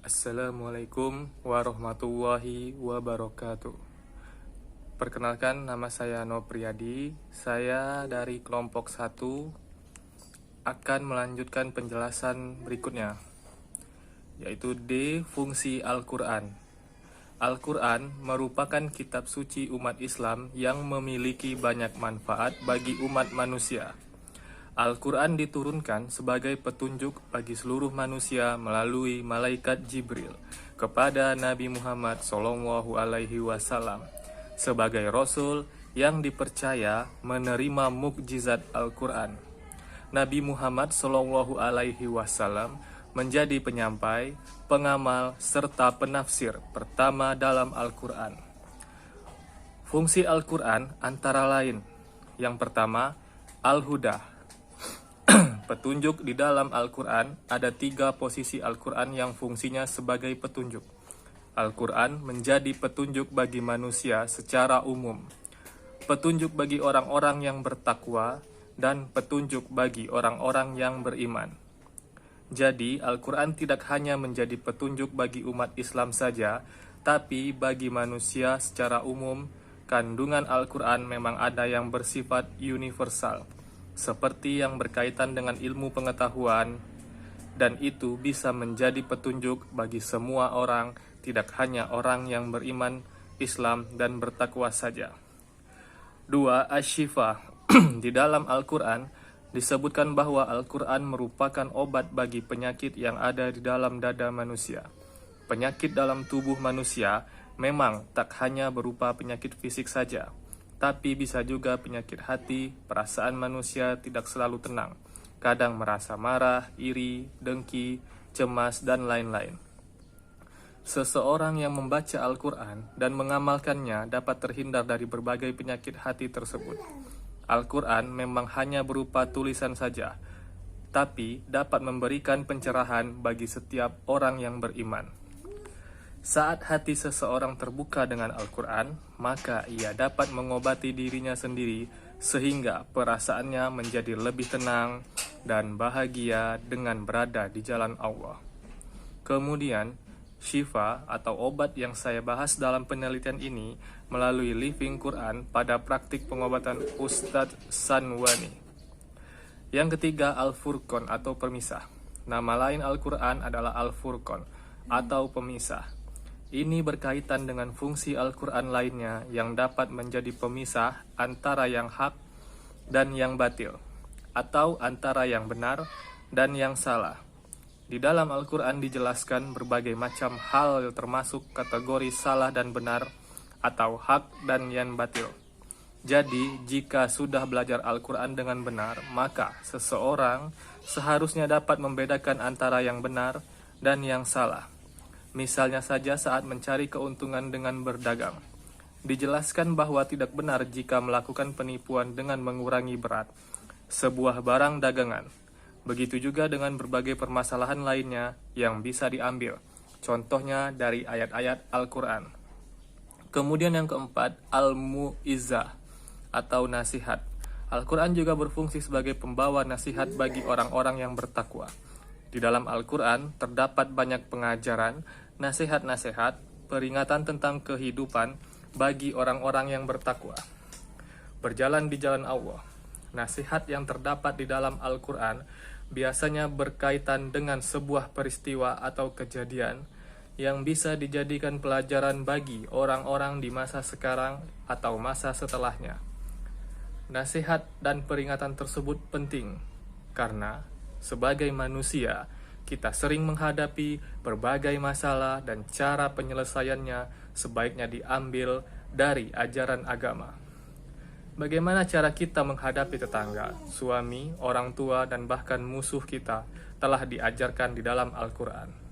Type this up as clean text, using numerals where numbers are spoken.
Assalamualaikum warahmatullahi wabarakatuh. Perkenalkan, nama saya Nopriyadi. Saya dari kelompok 1 akan melanjutkan penjelasan berikutnya, yaitu D. Fungsi Al-Quran. Al-Quran merupakan kitab suci umat Islam yang memiliki banyak manfaat bagi umat manusia. Al-Quran diturunkan sebagai petunjuk bagi seluruh manusia melalui malaikat Jibril kepada Nabi Muhammad SAW sebagai Rasul yang dipercaya menerima mukjizat Al-Quran. Nabi Muhammad SAW menjadi penyampai, pengamal, serta penafsir pertama dalam Al-Quran. Fungsi Al-Quran antara lain: yang pertama, Al-Huda. Petunjuk. Di dalam Al-Quran ada 3 posisi Al-Quran yang fungsinya sebagai petunjuk. Al-Quran menjadi petunjuk bagi manusia secara umum, petunjuk bagi orang-orang yang bertakwa, dan petunjuk bagi orang-orang yang beriman. Jadi, Al-Quran tidak hanya menjadi petunjuk bagi umat Islam saja, tapi bagi manusia secara umum. Kandungan Al-Quran memang ada yang bersifat universal, seperti yang berkaitan dengan ilmu pengetahuan, dan itu bisa menjadi petunjuk bagi semua orang, tidak hanya orang yang beriman Islam dan bertakwa saja. 2. Asy-Syifa. Di dalam Al-Quran disebutkan bahwa Al-Quran merupakan obat bagi penyakit yang ada di dalam dada manusia. Penyakit dalam tubuh manusia memang tak hanya berupa penyakit fisik saja, tapi bisa juga penyakit hati. Perasaan manusia tidak selalu tenang, kadang merasa marah, iri, dengki, cemas, dan lain-lain. Seseorang yang membaca Al-Quran dan mengamalkannya dapat terhindar dari berbagai penyakit hati tersebut. Al-Quran memang hanya berupa tulisan saja, tapi dapat memberikan pencerahan bagi setiap orang yang beriman. Saat hati seseorang terbuka dengan Al-Quran, maka ia dapat mengobati dirinya sendiri sehingga perasaannya menjadi lebih tenang dan bahagia dengan berada di jalan Allah. Kemudian, Syifa atau obat yang saya bahas dalam penelitian ini melalui Living Quran pada praktik pengobatan Ustadz Sanwani. Yang ketiga, Al-Furqan atau pemisah. Nama lain Al-Quran adalah Al-Furqan atau pemisah. Ini berkaitan dengan fungsi Al-Quran lainnya yang dapat menjadi pemisah antara yang hak dan yang batil, atau antara yang benar dan yang salah. Di dalam Al-Quran dijelaskan berbagai macam hal termasuk kategori salah dan benar, atau hak dan yang batil. Jadi, jika sudah belajar Al-Quran dengan benar, maka seseorang seharusnya dapat membedakan antara yang benar dan yang salah. Misalnya saja saat mencari keuntungan dengan berdagang. Dijelaskan bahwa tidak benar jika melakukan penipuan dengan mengurangi berat sebuah barang dagangan. Begitu juga dengan berbagai permasalahan lainnya yang bisa diambil, contohnya dari ayat-ayat Al-Quran. Kemudian yang keempat, Al-Mu'izzah atau nasihat. Al-Quran juga berfungsi sebagai pembawa nasihat bagi orang-orang yang bertakwa. Di dalam Al-Quran terdapat banyak pengajaran, nasihat-nasihat, peringatan tentang kehidupan bagi orang-orang yang bertakwa, berjalan di jalan Allah. Nasihat yang terdapat di dalam Al-Quran biasanya berkaitan dengan sebuah peristiwa atau kejadian yang bisa dijadikan pelajaran bagi orang-orang di masa sekarang atau masa setelahnya. Nasihat dan peringatan tersebut penting karena sebagai manusia, kita sering menghadapi berbagai masalah dan cara penyelesaiannya sebaiknya diambil dari ajaran agama. Bagaimana cara kita menghadapi tetangga, suami, orang tua, dan bahkan musuh kita telah diajarkan di dalam Al-Quran.